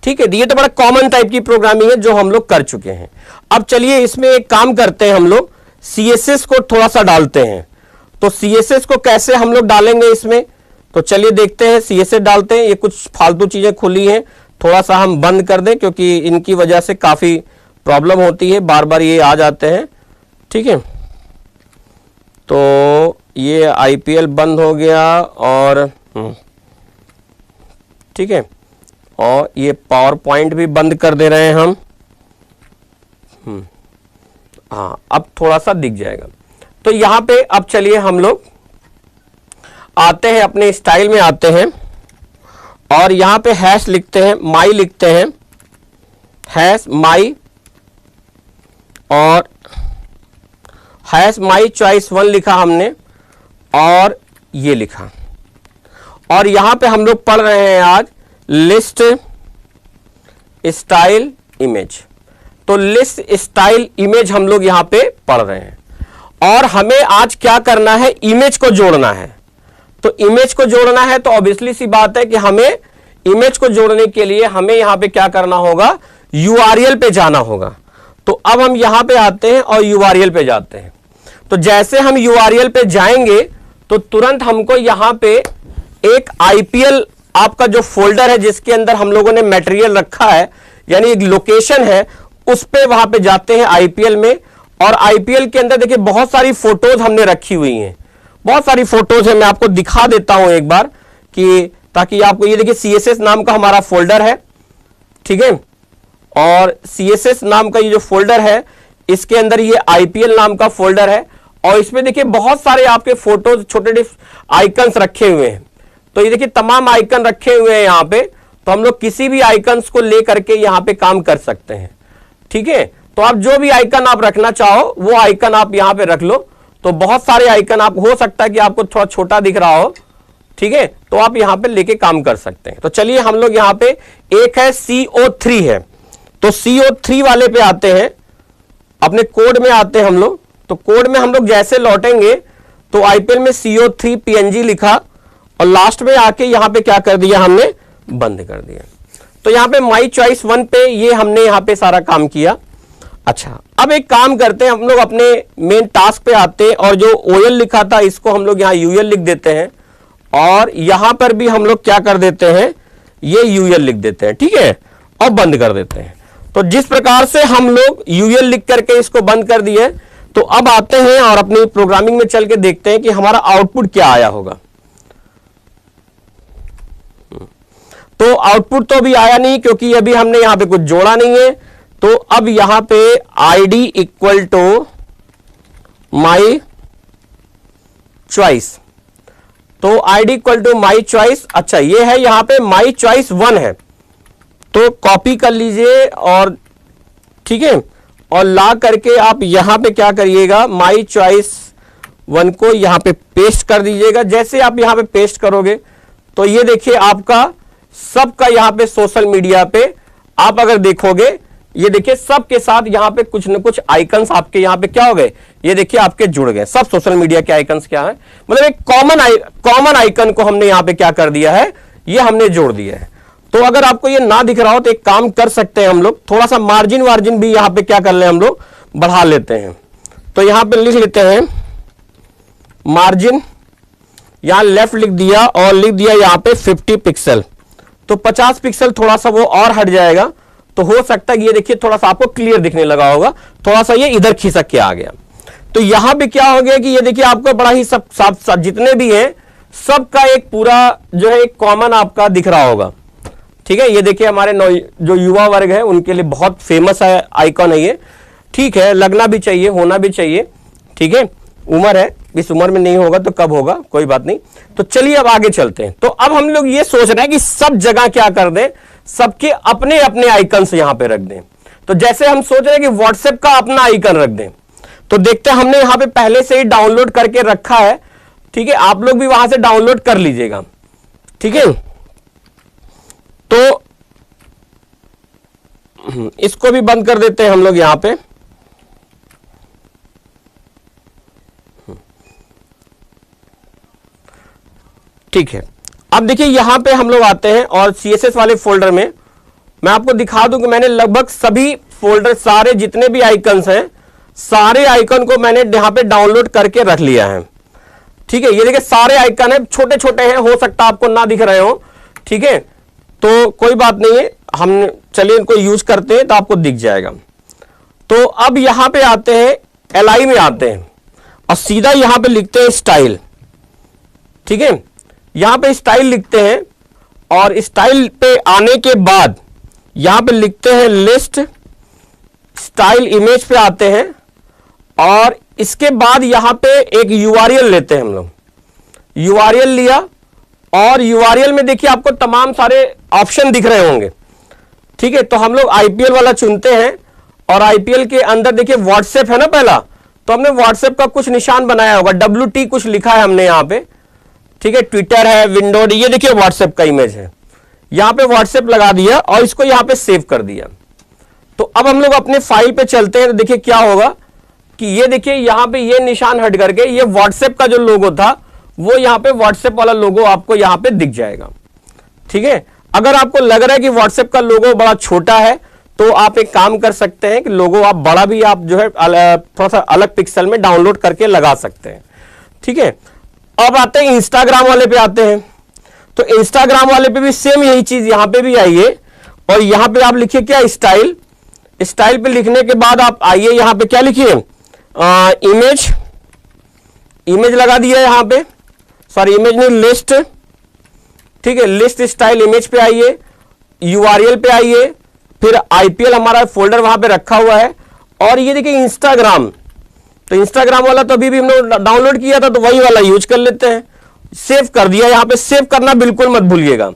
ठीक है, ये तो बड़ा कॉमन टाइप की प्रोग्रामिंग है जो हम लोग कर चुके हैं। अब चलिए इसमें एक काम करते हैं, हम लोग CSS को थोड़ा सा डालते हैं। तो CSS को कैसे हम लोग डालेंगे इसमें, तो चलिए देखते हैं। CSS डालते हैं। ये कुछ फालतू चीजें खुली हैं, थोड़ा सा हम बंद कर दें, क्योंकि इनकी वजह से काफी प्रॉब्लम होती है, बार बार ये आ जाते हैं। ठीक है, तो ये IPL बंद हो गया, और ठीक है, और ये पावर पॉइंट भी बंद कर दे रहे हैं हम। हाँ, अब थोड़ा सा दिख जाएगा। तो यहां पे अब चलिए हम लोग आते हैं, अपने स्टाइल में आते हैं, और यहां पे हैश लिखते हैं, माई लिखते हैं, हैश माई और हैश माई चॉइस 1 लिखा हमने और ये लिखा, और यहां पे हम लोग पढ़ रहे हैं आज लिस्ट स्टाइल इमेज। तो लिस्ट स्टाइल इमेज हम लोग यहां पे पढ़ रहे हैं और हमें आज क्या करना है, इमेज को जोड़ना है। तो इमेज को जोड़ना है तो ऑब्वियसली सी बात है कि हमें इमेज को जोड़ने के लिए हमें यहां पे क्या करना होगा, यूआरएल पे जाना होगा। तो अब हम यहां पे आते हैं और यूआरएल पे जाते हैं। तो जैसे हम यूआरएल पे जाएंगे तो तुरंत हमको यहां पे एक आईपीएल आपका जो फोल्डर है जिसके अंदर हम लोगों ने मटेरियल रखा है, यानी एक लोकेशन है, उस पे वहां पे जाते हैं आईपीएल में। और आईपीएल के अंदर देखिए बहुत सारी फोटोज हमने रखी हुई हैं, बहुत सारी फोटोज है। मैं आपको दिखा देता हूं एक बार कि ताकि आपको ये देखिए CSS नाम का हमारा फोल्डर है, ठीक है। और CSS नाम का ये जो फोल्डर है इसके अंदर ये IPL नाम का फोल्डर है और इसमें देखिए बहुत सारे आपके फोटोज छोटे आइकन्स रखे हुए हैं। तो ये देखिए तमाम आइकन रखे हुए हैं यहाँ पे। तो हम लोग किसी भी आइकन्स को लेकर के यहाँ पे काम कर सकते हैं, ठीक है। तो आप जो भी आइकन आप रखना चाहो वो आइकन आप यहाँ पे रख लो। तो बहुत सारे आइकन आप, हो सकता है कि आपको थोड़ा छोटा दिख रहा हो, ठीक है, तो आप यहाँ पे लेके काम कर सकते हैं। तो चलिए हम लोग यहाँ पे एक है CO3 है, तो CO3 वाले पे आते हैं, अपने कोड में आते हैं हम लोग। तो कोड में हम लोग जैसे लौटेंगे तो आईपीएल में CO3 PNG लिखा और लास्ट में आके यहाँ पे क्या कर दिया, हमने बंद कर दिया। तो यहाँ पे माई चॉइस 1 पे ये हमने यहाँ पे सारा काम किया। अच्छा, अब एक काम करते हैं, हम लोग अपने मेन टास्क पे आते हैं और जो OL लिखा था इसको हम लोग यहाँ UL लिख देते हैं और यहां पर भी हम लोग क्या कर देते हैं, ये UL लिख देते हैं, ठीक है, और बंद कर देते हैं। तो जिस प्रकार से हम लोग UL लिख करके इसको बंद कर दिए, तो अब आते हैं और अपनी प्रोग्रामिंग में चल के देखते हैं कि हमारा आउटपुट क्या आया होगा। तो आउटपुट तो अभी आया नहीं क्योंकि अभी हमने यहां पे कुछ जोड़ा नहीं है। तो अब यहां पे ID equal to my choice, तो ID equal to my choice, अच्छा ये है यहां पे माई चॉइस 1 है, तो कॉपी कर लीजिए और ठीक है, और ला करके आप यहां पे क्या करिएगा, माई चॉइस 1 को यहां पे पेस्ट कर दीजिएगा। जैसे आप यहां पे पेस्ट करोगे तो ये देखिए आपका सबका यहां पे सोशल मीडिया पे आप अगर देखोगे, ये देखिए सबके साथ यहां पे कुछ न कुछ आइकन्स आपके यहां पे क्या हो गए, ये देखिए आपके जुड़ गए। सब सोशल मीडिया के आइकन्स क्या है, मतलब एक कॉमन आइकन को हमने यहां पे क्या कर दिया है, ये हमने जोड़ दिया है। तो अगर आपको ये ना दिख रहा हो तो एक काम कर सकते हैं हम लोग, थोड़ा सा मार्जिन वार्जिन भी यहां पे क्या कर ले, हम लोग बढ़ा लेते हैं। तो यहां पे लिख लेते हैं मार्जिन, यहां लेफ्ट लिख दिया और लिख दिया यहां पे 50 पिक्सल। तो 50 पिक्सल थोड़ा सा वो और हट जाएगा, तो हो सकता है ये देखिए थोड़ा सा आपको क्लियर दिखने लगा होगा, थोड़ा सा ये इधर खिसक के आ गया। तो यहां पे क्या हो गया कि ये देखिए आपको बड़ा ही सब जितने भी हैं सबका एक पूरा जो है एक कॉमन आपका दिख रहा होगा, ठीक है। ये देखिए हमारे जो युवा वर्ग है उनके लिए बहुत फेमस है आइकॉन है ये, ठीक है, लगना भी चाहिए, होना भी चाहिए, ठीक है। उम्र है, इस उम्र में नहीं होगा तो कब होगा, कोई बात नहीं। तो चलिए अब आगे चलते हैं। तो अब हम लोग ये सोच रहे हैं कि सब जगह क्या कर दें, सबके अपने अपने आइकन्स यहां पे रख दें। तो जैसे हम सोच रहे हैं कि व्हाट्सएप का अपना आइकन रख दें, तो देखते हैं हमने यहां पे पहले से ही डाउनलोड करके रखा है, ठीक है, आप लोग भी वहां से डाउनलोड कर लीजिएगा, ठीक है। तो इसको भी बंद कर देते हैं हम लोग यहां पे, ठीक है। अब देखिए यहां पे हम लोग आते हैं और CSS वाले फोल्डर में मैं आपको दिखा दूं कि मैंने लगभग सभी फोल्डर, सारे जितने भी आइकन्स हैं, सारे आइकन को मैंने यहां पे डाउनलोड करके रख लिया है, ठीक है। ये देखिए सारे आइकन है, छोटे छोटे हैं, हो सकता है आपको ना दिख रहे हो, ठीक है, तो कोई बात नहीं है, हम चलिए इनको यूज करते हैं तो आपको दिख जाएगा। तो अब यहां पे आते हैं, LI में आते हैं और सीधा यहां पे लिखते हैं स्टाइल, ठीक है। यहां पे स्टाइल लिखते हैं और स्टाइल पे आने के बाद यहां पे लिखते हैं लिस्ट स्टाइल इमेज पे आते हैं और इसके बाद यहां पे एक URL लेते हैं हम लोग। URL लिया और URL में देखिए आपको तमाम सारे ऑप्शन दिख रहे होंगे, ठीक है, तो हम लोग आईपीएल वाला चुनते हैं और आईपीएल के अंदर देखिए व्हाट्सएप है ना पहला, तो हमने व्हाट्सएप का कुछ निशान बनाया होगा, WT कुछ लिखा है हमने यहाँ पे, ठीक है, ट्विटर है, विंडोड, ये देखिए व्हाट्सएप का इमेज है, यहाँ पे व्हाट्सएप लगा दिया और इसको यहाँ पे सेव कर दिया। तो अब हम लोग अपने फाइल पे चलते हैं, तो देखिए क्या होगा कि ये देखिए यहाँ पे ये निशान हट करके ये व्हाट्सएप का जो लोगो था वो यहाँ पे व्हाट्सएप वाला लोगो आपको यहाँ पे दिख जाएगा। ठीक है, अगर आपको लग रहा है कि व्हाट्सएप का लोगो बड़ा छोटा है तो आप एक काम कर सकते हैं कि लोगो आप बड़ा भी आप जो है थोड़ा सा अलग पिक्सल में डाउनलोड करके लगा सकते हैं। ठीक है, अब आते हैं इंस्टाग्राम वाले पे आते हैं, तो इंस्टाग्राम वाले पे भी सेम यही चीज यहां पे भी आइए और यहां पे आप लिखिए क्या, स्टाइल, स्टाइल पे लिखने के बाद आप आइए यहां पे क्या लिखिए, इमेज, इमेज लगा दिया यहां पे, सॉरी इमेज नहीं, लिस्ट। ठीक है, लिस्ट स्टाइल इमेज पे आइए, यूआरएल पे आइए, फिर आईपीएल हमारा फोल्डर वहां पे रखा हुआ है और ये देखिए इंस्टाग्राम, तो इंस्टाग्राम वाला तो अभी भी हमने डाउनलोड किया था तो वही वाला यूज कर लेते हैं। सेव कर दिया, यहां पे सेव करना बिल्कुल मत भूलिएगा।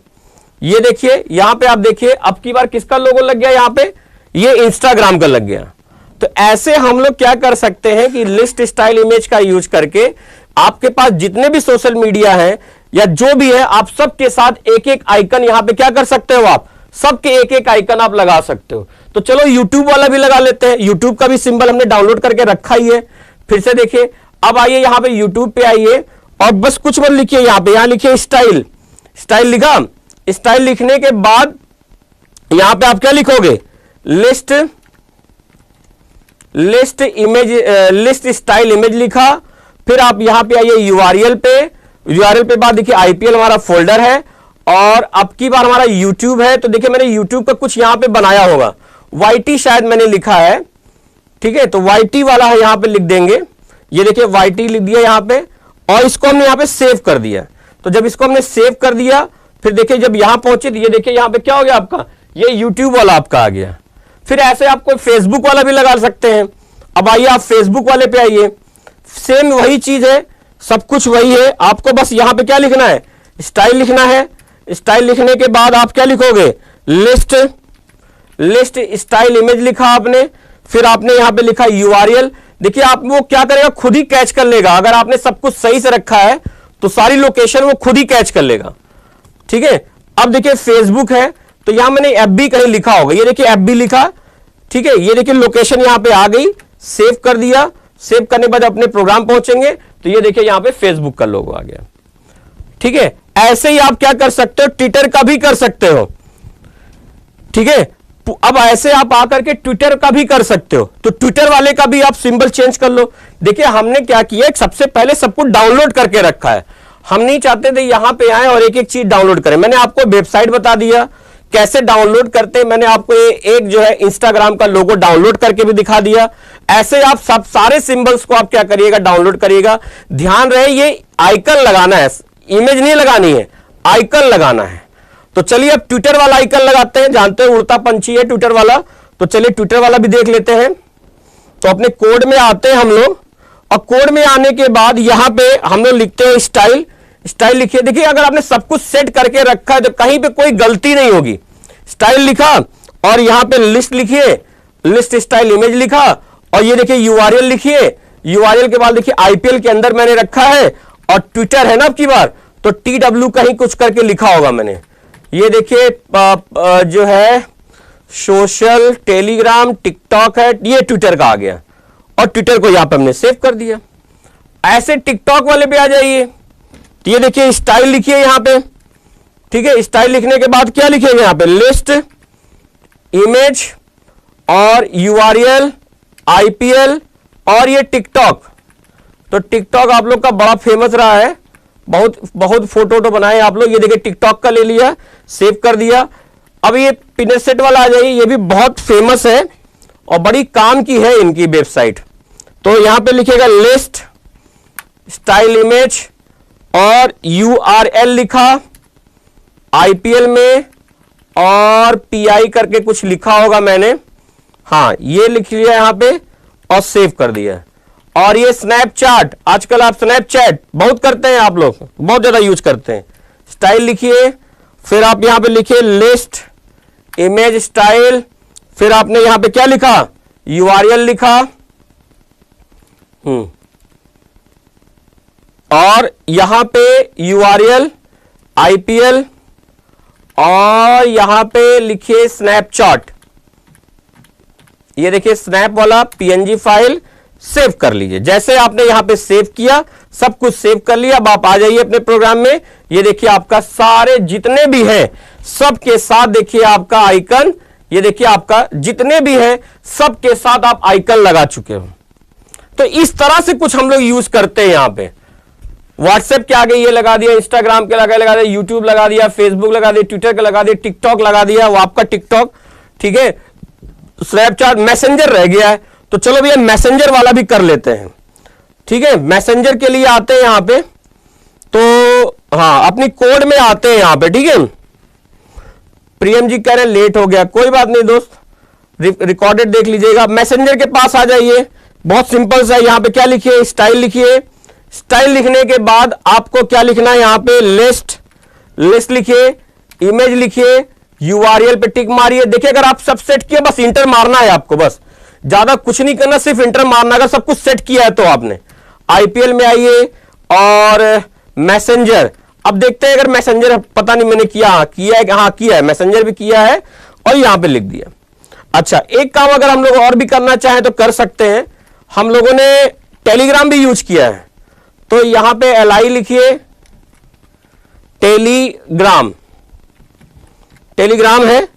ये देखिए यहां पे आप देखिए अब की बार किसका लोगो लग गया, यहां पे ये इंस्टाग्राम का लग गया। तो ऐसे हम लोग क्या कर सकते हैं कि लिस्ट स्टाइल इमेज का यूज करके आपके पास जितने भी सोशल मीडिया है या जो भी है आप सबके साथ एक एक आइकन यहां पे क्या कर सकते हो, आप सबके एक एक आइकन आप लगा सकते हो। तो चलो यूट्यूब वाला भी लगा लेते हैं, यूट्यूब का भी सिंबल हमने डाउनलोड करके रखा ही है। फिर से देखिए, अब आइए यहां पे यूट्यूब पे आइए और बस कुछ मत लिखिए, यहां पे यहां लिखिए स्टाइल, स्टाइल लिखा, स्टाइल लिखने के बाद यहां पे आप क्या लिखोगे, list, list image, list style image लिखा। फिर आप यहां पे आइए यूआरएल पे, यूआरएल पे बाद देखिए आईपीएल हमारा फोल्डर है और अब की बार हमारा यूट्यूब है। तो देखिए मैंने यूट्यूब का कुछ यहां पे बनाया होगा, YT शायद मैंने लिखा है। ठीक है, तो YT वाला है यहां पे लिख देंगे, ये देखिए YT लिख दिया यहां पे और इसको हमने यहां पे सेव कर दिया। तो जब इसको हमने सेव कर दिया फिर देखिए जब यहां पहुंचे तो ये देखिए यहां पे क्या हो गया आपका, ये यूट्यूब वाला आपका आ गया। फिर ऐसे आप कोई फेसबुक वाला भी लगा सकते हैं। अब आइए आप फेसबुक वाले पे आइए, सेम वही चीज है, सब कुछ वही है, आपको बस यहां पे क्या लिखना है, स्टाइल लिखना है। स्टाइल लिखने के बाद आप क्या लिखोगे, लिस्ट, लिस्ट स्टाइल इमेज लिखा आपने, फिर आपने यहां पे लिखा यूआरएल। देखिए आप वो क्या करेगा, खुद ही कैच कर लेगा, अगर आपने सब कुछ सही से रखा है तो सारी लोकेशन वो खुद ही कैच कर लेगा। ठीक है, अब देखिए फेसबुक है तो यहां मैंने FB कहीं लिखा होगा, ये देखिए FB लिखा। ठीक है, ये देखिए लोकेशन यहां पे आ गई, सेव कर दिया। सेव करने के बाद अपने प्रोग्राम पहुंचेंगे तो ये देखिए यहां पे फेसबुक का लोगो आ गया। ठीक है, ऐसे ही आप क्या कर सकते हो, ट्विटर का भी कर सकते हो। ठीक है, अब ऐसे आप आकर के ट्विटर का भी कर सकते हो, तो ट्विटर वाले का भी आप सिंबल चेंज कर लो। देखिए हमने क्या किया, सबसे पहले सब कुछ डाउनलोड करके रखा है, हम नहीं चाहते थे यहां पे आए और एक एक चीज डाउनलोड करें। मैंने आपको वेबसाइट बता दिया कैसे डाउनलोड करते हैं, मैंने आपको एक जो है इंस्टाग्राम का लोगो डाउनलोड करके भी दिखा दिया। ऐसे आप सब सारे सिंबल्स को आप क्या करिएगा, डाउनलोड करिएगा। ध्यान रहे ये आइकन लगाना है, इमेज नहीं लगानी है, आइकन लगाना है। तो चलिए अब ट्विटर वाला आइकन लगाते हैं, जानते हैं उड़ता पंछी है ट्विटर वाला, तो चलिए ट्विटर वाला भी देख लेते हैं। तो अपने कोड में आते हैं हम लोग और कोड में आने के बाद यहां पे हम लोग लिखते हैं स्टाइल, स्टाइल लिखिए। देखिए अगर आपने सब कुछ सेट करके रखा है तो कहीं पे कोई गलती नहीं होगी। स्टाइल लिखा और यहां पे लिस्ट लिखिए, लिस्ट स्टाइल इमेज लिखा और ये देखिए यूआरएल लिखिए। यूआरएल के बाद देखिए आईपीएल के अंदर मैंने रखा है और ट्विटर है ना अब की बार, तो TW कहीं कुछ करके लिखा होगा मैंने। ये देखिए जो है सोशल, टेलीग्राम, टिकटॉक है, ये ट्विटर का आ गया और ट्विटर को यहां पे हमने सेव कर दिया। ऐसे टिकटॉक वाले पे आ जाइए, तो ये देखिए स्टाइल लिखिए यहां पे। ठीक है, स्टाइल लिखने के बाद क्या लिखेंगे यहां पे, लिस्ट, इमेज और यूआरएल, आईपीएल और ये टिकटॉक। तो टिकटॉक आप लोग का बड़ा फेमस रहा है, बहुत बहुत फोटो बनाए आप लोग। ये देखिए टिकटॉक का ले लिया, सेव कर दिया। अब ये पिनसेट वाला आ जाइए, ये भी बहुत फेमस है और बड़ी काम की है इनकी वेबसाइट। तो यहां पे लिखेगा लिस्ट, स्टाइल इमेज और यूआरएल लिखा, आईपीएल में और पीआई करके कुछ लिखा होगा मैंने, हाँ ये लिख लिया यहां पे और सेव कर दिया। और ये स्नैपचैट, आजकल आप स्नैपचैट बहुत करते हैं, आप लोग बहुत ज्यादा यूज करते हैं। स्टाइल लिखिए, फिर आप यहां पे लिखिए लिस्ट, इमेज स्टाइल, फिर आपने यहां पे क्या लिखा, URL लिखा, और यहां पे URL, IPL, और यहां पे लिखिए स्नैपचैट। ये देखिए स्नैप वाला PNG फाइल सेव कर लीजिए। जैसे आपने यहां पे सेव किया, सब कुछ सेव कर लिया, अब आप आ जाइए अपने प्रोग्राम में। ये देखिए आपका सारे जितने भी हैं सब के साथ देखिए आपका आइकन, ये देखिए आपका जितने भी हैं सब के साथ आप आइकन लगा चुके हो। तो इस तरह से कुछ हम लोग यूज करते हैं। यहां पे व्हाट्सएप के आगे ये लगा दिया, इंस्टाग्राम के लगा दिया, यूट्यूब लगा दिया, फेसबुक लगा दिया, ट्विटर का लगा दिया, टिकटॉक लगा दिया, वो आपका टिकटॉक, ठीक है, स्नैपचैट, मैसेंजर रह गया है, तो चलो भैया मैसेंजर वाला भी कर लेते हैं। ठीक है, मैसेंजर के लिए आते हैं यहां पे, तो हाँ अपनी कोड में आते हैं यहां पे। ठीक है, प्रियम जी कह रहे हैं लेट हो गया, कोई बात नहीं दोस्त, रिकॉर्डेड देख लीजिएगा। मैसेंजर के पास आ जाइए, बहुत सिंपल सा, यहां पे क्या लिखिए, स्टाइल लिखिए। स्टाइल लिखने के बाद आपको क्या लिखना है, यहां पे लिस्ट लिखिए, इमेज लिखिए, URL पे टिक मारिए। देखिए अगर आप सब सेट किए, बस इंटर मारना है आपको, बस ज्यादा कुछ नहीं करना, सिर्फ इंटर मारना। अगर सब कुछ सेट किया है तो आपने IPL में आइए और मैसेंजर, अब देखते हैं अगर मैसेंजर, पता नहीं मैंने किया है, किया है, मैसेंजर भी किया है और यहां पे लिख दिया। अच्छा, एक काम अगर हम लोग और भी करना चाहें तो कर सकते हैं। हम लोगों ने टेलीग्राम भी यूज किया है, तो यहां पे LI लिखिए, टेलीग्राम है,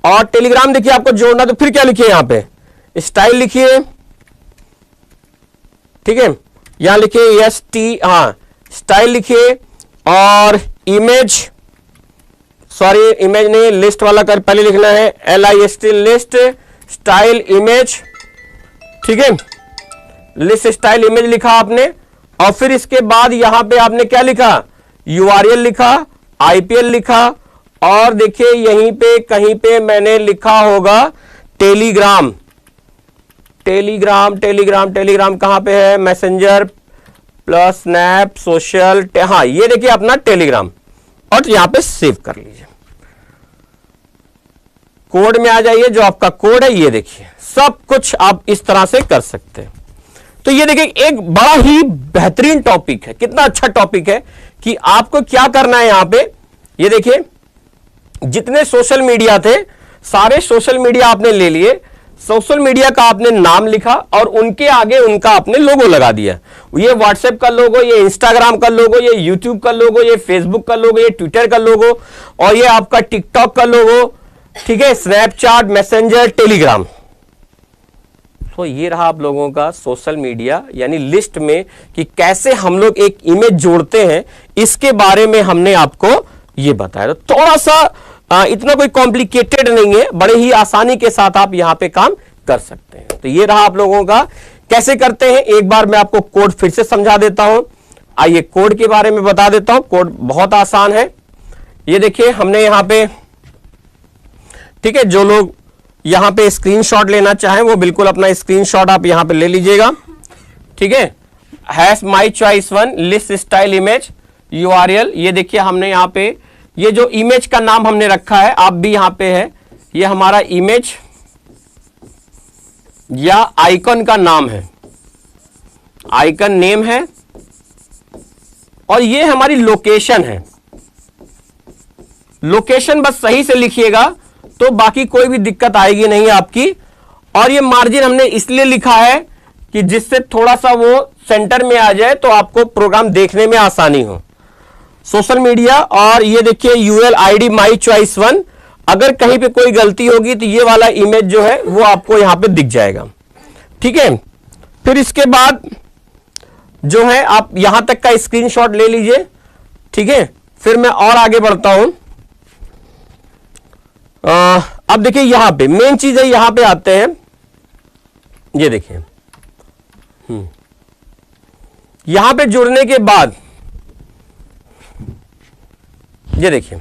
और टेलीग्राम देखिए आपको जोड़ना, तो फिर क्या लिखिए, यहां पे स्टाइल लिखिए। ठीक है, यहां लिखिए स्टाइल लिखिए, और इमेज नहीं, लिस्ट वाला कर पहले लिखना है, LIST लिस्ट, स्टाइल इमेज। ठीक है, लिस्ट स्टाइल इमेज लिखा आपने, और फिर इसके बाद यहां पे आपने क्या लिखा, URL लिखा, IPL लिखा, और देखिए यहीं पे कहीं पे मैंने लिखा होगा टेलीग्राम कहां पे है, मैसेंजर प्लस स्नैप सोशल, हाँ ये देखिए अपना टेलीग्राम, और यहां पे सेव कर लीजिए। कोड में आ जाइए, जो आपका कोड है ये देखिए, सब कुछ आप इस तरह से कर सकते हैं। तो ये देखिए एक बड़ा ही बेहतरीन टॉपिक है, कितना अच्छा टॉपिक है कि आपको क्या करना है। यहां पे ये देखिए जितने सोशल मीडिया थे, सारे सोशल मीडिया आपने ले लिए, सोशल मीडिया का आपने नाम लिखा और उनके आगे उनका आपने लोगो लगा दिया। ये व्हाट्सएप का लोगो, ये इंस्टाग्राम का लोगो, ये यूट्यूब का लोगो, ये फेसबुक का लोगो, ये ट्विटर का लोगो, और ये आपका टिकटॉक का लोगो। ठीक है, स्नैपचैट, मैसेंजर, टेलीग्राम। तो ये रहा आप लोगों का सोशल मीडिया यानी लिस्ट में कि कैसे हम लोग एक इमेज जोड़ते हैं, इसके बारे में हमने आपको ये बताया। तो थोड़ा सा इतना कोई कॉम्प्लिकेटेड नहीं है, बड़े ही आसानी के साथ आप यहां पे काम कर सकते हैं। तो ये रहा आप लोगों का कैसे करते हैं। एक बार मैं आपको कोड फिर से समझा देता हूं। आइए कोड के बारे में बता देता हूं। कोड बहुत आसान है। ये देखिए हमने यहां पे, ठीक है, जो लोग यहां पे स्क्रीनशॉट लेना चाहें वो बिल्कुल अपना स्क्रीनशॉट आप यहां पे ले लीजिएगा। ठीक है, #mychoice1 list style image URL। ये देखिए हमने यहां पे ये जो इमेज का नाम हमने रखा है, आप भी यहां पे है, ये हमारा इमेज या आइकन का नाम है, आइकन नेम है, और ये हमारी लोकेशन है। लोकेशन बस सही से लिखिएगा तो बाकी कोई भी दिक्कत आएगी नहीं आपकी। और ये मार्जिन हमने इसलिए लिखा है कि जिससे थोड़ा सा वो सेंटर में आ जाए तो आपको प्रोग्राम देखने में आसानी हो। सोशल मीडिया, और ये देखिए UL ID mychoice1। अगर कहीं पे कोई गलती होगी तो ये वाला इमेज जो है वो आपको यहां पे दिख जाएगा। ठीक है, फिर इसके बाद जो है आप यहां तक का स्क्रीनशॉट ले लीजिए। ठीक है, फिर मैं और आगे बढ़ता हूं। अब देखिए यहां पे मेन चीज है, यहां पे आते हैं। ये देखिए यहां पे जुड़ने के बाद ये देखिए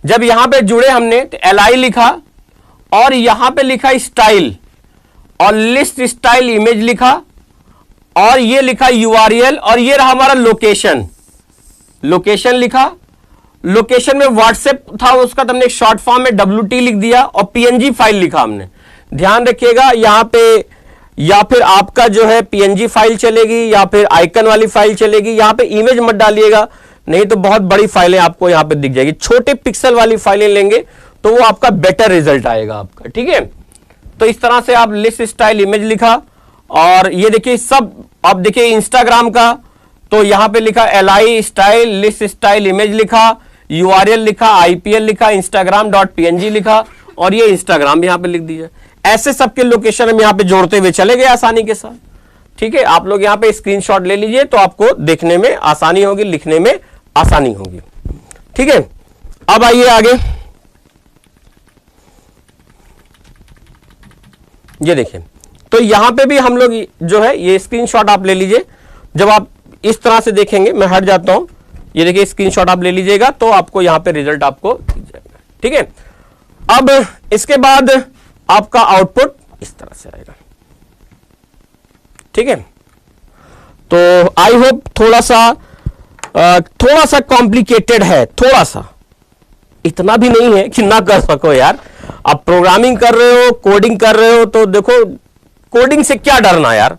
जब यहां पे जुड़े हमने तो LI लिखा और यहां पे लिखा स्टाइल और लिस्ट स्टाइल इमेज लिखा और ये लिखा URL और ये रहा हमारा लोकेशन लिखा। लोकेशन में व्हाट्सएप था उसका, तो हमने शॉर्ट फॉर्म में WT लिख दिया और PNG फाइल लिखा हमने। ध्यान रखिएगा यहां पे, या फिर आपका जो है PNG फाइल चलेगी या फिर आइकन वाली फाइल चलेगी। यहां पे इमेज मत डालिएगा, नहीं तो बहुत बड़ी फाइलें आपको यहां पे दिख जाएगी। छोटे पिक्सल वाली फाइलें लेंगे तो वो आपका बेटर रिजल्ट आएगा आपका, ठीक है। तो इस तरह से आप लिस्ट स्टाइल इमेज लिखा, और ये देखिए सब, आप देखिए इंस्टाग्राम का, तो यहां पे लिखा LI style list style image लिखा, URL लिखा, IPL लिखा, instagram.png लिखा, और ये इंस्टाग्राम यहां पे लिख दीजिए। ऐसे सबके लोकेशन हम यहां पे जोड़ते हुए चले गए आसानी के साथ, ठीक है। आप लोग यहां पे स्क्रीनशॉट ले लीजिए तो आपको देखने में आसानी होगी, लिखने में आसानी होगी, ठीक है। अब आइए आगे, ये देखिए, तो यहां पे भी हम लोग जो है ये स्क्रीनशॉट आप ले लीजिए। जब आप इस तरह से देखेंगे, मैं हट जाता हूं, ये देखिए स्क्रीनशॉट आप ले लीजिएगा तो आपको यहां पे रिजल्ट आपको दिख जाएगा, ठीक है। अब इसके बाद आपका आउटपुट इस तरह से आएगा, ठीक है। तो आई होप थोड़ा सा कॉम्प्लिकेटेड है, थोड़ा सा, इतना भी नहीं है कि ना कर सको यार। आप प्रोग्रामिंग कर रहे हो, कोडिंग कर रहे हो, तो देखो कोडिंग से क्या डरना यार,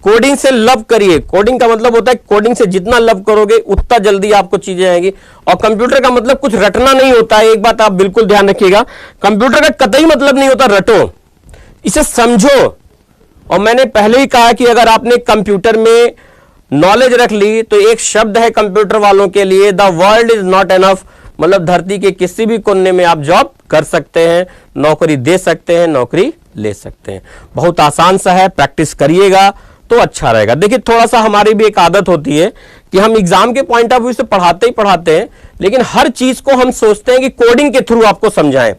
कोडिंग से लव करिए। कोडिंग का मतलब होता है कोडिंग से जितना लव करोगे उतना जल्दी आपको चीजें आएंगी। और कंप्यूटर का मतलब कुछ रटना नहीं होता है, एक बात आप बिल्कुल ध्यान रखिएगा। कंप्यूटर का कतई मतलब नहीं होता रटो, इसे समझो। और मैंने पहले ही कहा कि अगर आपने कंप्यूटर में नॉलेज रख ली तो एक शब्द है कंप्यूटर वालों के लिए, the world is not enough, मतलब धरती के किसी भी कोने में आप जॉब कर सकते हैं, नौकरी दे सकते हैं, नौकरी ले सकते हैं। बहुत आसान सा है, प्रैक्टिस करिएगा तो अच्छा रहेगा। देखिए थोड़ा सा हमारी भी एक आदत होती है कि हम एग्जाम के पॉइंट ऑफ व्यू से पढ़ाते ही पढ़ाते हैं, लेकिन हर चीज को हम सोचते हैं कि कोडिंग के थ्रू आपको समझाएं,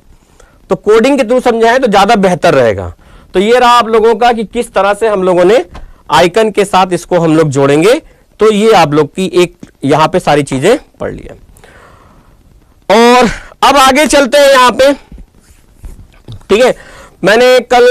तो कोडिंग के थ्रू समझाएं तो ज्यादा बेहतर रहेगा। तो ये रहा आप लोगों का कि किस तरह से हम लोगों ने आइकन के साथ इसको हम लोग जोड़ेंगे। तो ये आप लोग की एक यहां पे सारी चीजें पढ़ लिया, और अब आगे चलते हैं यहां पे, ठीक है। मैंने कल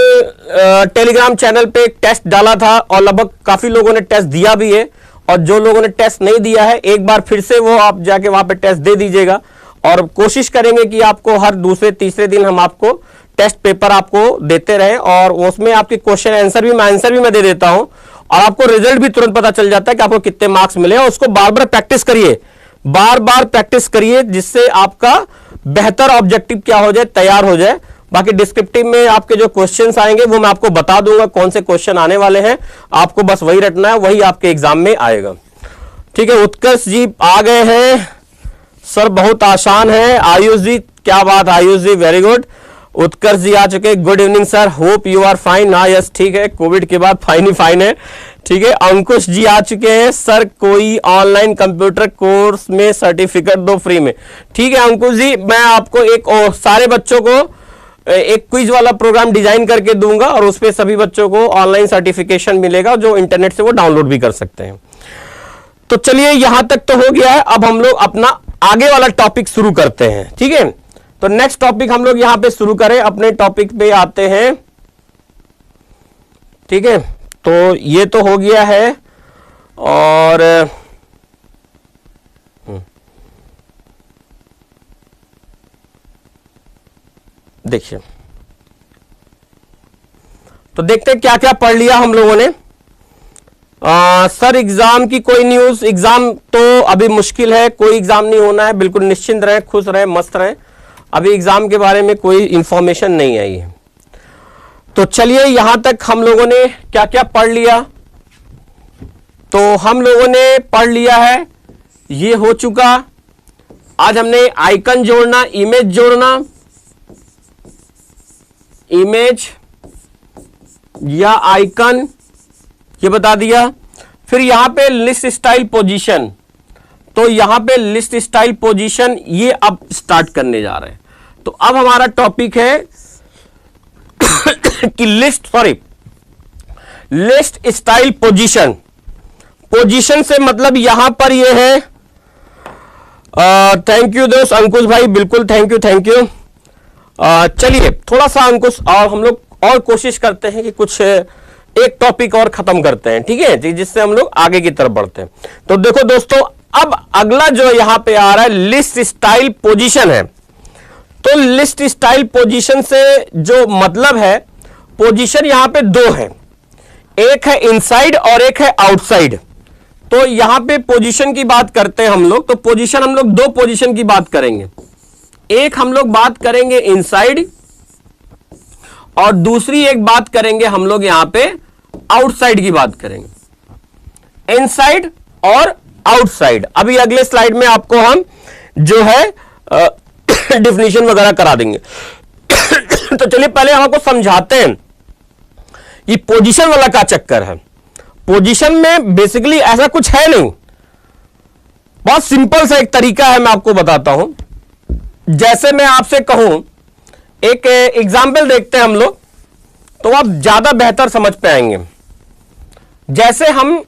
टेलीग्राम चैनल पे एक टेस्ट डाला था और लगभग काफी लोगों ने टेस्ट दिया भी है, और जो लोगों ने टेस्ट नहीं दिया है एक बार फिर से वो आप जाके वहां पे टेस्ट दे दीजिएगा। और कोशिश करेंगे कि आपको हर दूसरे तीसरे दिन हम आपको टेस्ट पेपर आपको देते रहे, और उसमें आपके क्वेश्चन आंसर भी मैं दे देता हूं, और आपको रिजल्ट भी तुरंत पता चल जाता है कि आपको कितने मार्क्स मिले। और उसको बार बार प्रैक्टिस करिए, बार बार प्रैक्टिस करिए, जिससे आपका बेहतर ऑब्जेक्टिव क्या हो जाए, तैयार हो जाए। बाकी डिस्क्रिप्टिव में आपके जो क्वेश्चंस आएंगे वो मैं आपको बता दूंगा कौन से क्वेश्चन आने वाले हैं, आपको बस वही रटना है, वही आपके एग्जाम में आएगा, ठीक है। उत्कर्ष जी आ गए हैं, सर बहुत आसान है। आयुष जी, क्या बात, आयुष जी वेरी गुड। उत्कर्ष जी आ चुके, good evening sir, hope you are fine. हाँ यस ठीक है, कोविड के बाद फाइन ही फाइन है, ठीक है। अंकुश जी आ चुके हैं, सर कोई ऑनलाइन कंप्यूटर कोर्स में सर्टिफिकेट दो फ्री में। ठीक है अंकुश जी, मैं आपको एक सारे बच्चों को एक क्विज वाला प्रोग्राम डिजाइन करके दूंगा, और उस पर सभी बच्चों को ऑनलाइन सर्टिफिकेशन मिलेगा, जो इंटरनेट से वो डाउनलोड भी कर सकते हैं। तो चलिए यहां तक तो हो गया है, अब हम लोग अपना आगे वाला टॉपिक शुरू करते हैं, ठीक है। तो नेक्स्ट टॉपिक हम लोग यहां पे शुरू करें, अपने टॉपिक पे आते हैं, ठीक है। तो ये तो हो गया है, और देखिए तो देखते हैं क्या क्या पढ़ लिया हम लोगों ने। सर एग्जाम की कोई न्यूज, एग्जाम तो अभी मुश्किल है, कोई एग्जाम नहीं होना है, बिल्कुल निश्चिंत रहें, खुश रहें, मस्त रहें, अभी एग्जाम के बारे में कोई इंफॉर्मेशन नहीं आई है। तो चलिए यहां तक हम लोगों ने क्या क्या पढ़ लिया। तो हम लोगों ने पढ़ लिया है, ये हो चुका। आज हमने आइकन जोड़ना, इमेज जोड़ना, इमेज या आइकन ये बता दिया। फिर यहां पे लिस्ट स्टाइल पोजीशन, तो यहां पे लिस्ट स्टाइल पोजीशन ये अब स्टार्ट करने जा रहे हैं। तो अब हमारा टॉपिक है कि लिस्ट स्टाइल पोजीशन। पोजीशन से मतलब यहां पर ये है, थैंक यू दोस्त अंकुश भाई, बिल्कुल थैंक यू। चलिए थोड़ा सा अंकुश, और हम लोग और कोशिश करते हैं कि कुछ एक टॉपिक और खत्म करते हैं, ठीक है, जिससे हम लोग आगे की तरफ बढ़ते हैं। तो देखो दोस्तों, अब अगला जो यहां पे आ रहा है लिस्ट स्टाइल पोजीशन है। तो लिस्ट स्टाइल पोजीशन से जो मतलब है, पोजीशन यहां पे दो है, एक है इनसाइड और एक है आउटसाइड। तो यहां पे पोजीशन की बात करते हैं हम लोग, तो पोजीशन हम लोग दो पोजीशन की बात करेंगे। एक हम लोग बात करेंगे इनसाइड और दूसरी एक बात करेंगे हम लोग यहां पे आउटसाइड की बात करेंगे, इनसाइड और आउटसाइड। अभी अगले स्लाइड में आपको हम जो है डिफिनीशन वगैरह करा देंगे। तो चलिए पहले हम आपको समझाते हैं ये पोजीशन वाला क्या चक्कर है। पोजीशन में बेसिकली ऐसा कुछ है नहीं, बहुत सिंपल सा एक तरीका है, मैं आपको बताता हूं। जैसे मैं आपसे कहूं, एक एग्जाम्पल देखते हैं हम लोग, तो आप ज्यादा बेहतर समझ पाएंगे। जैसे हम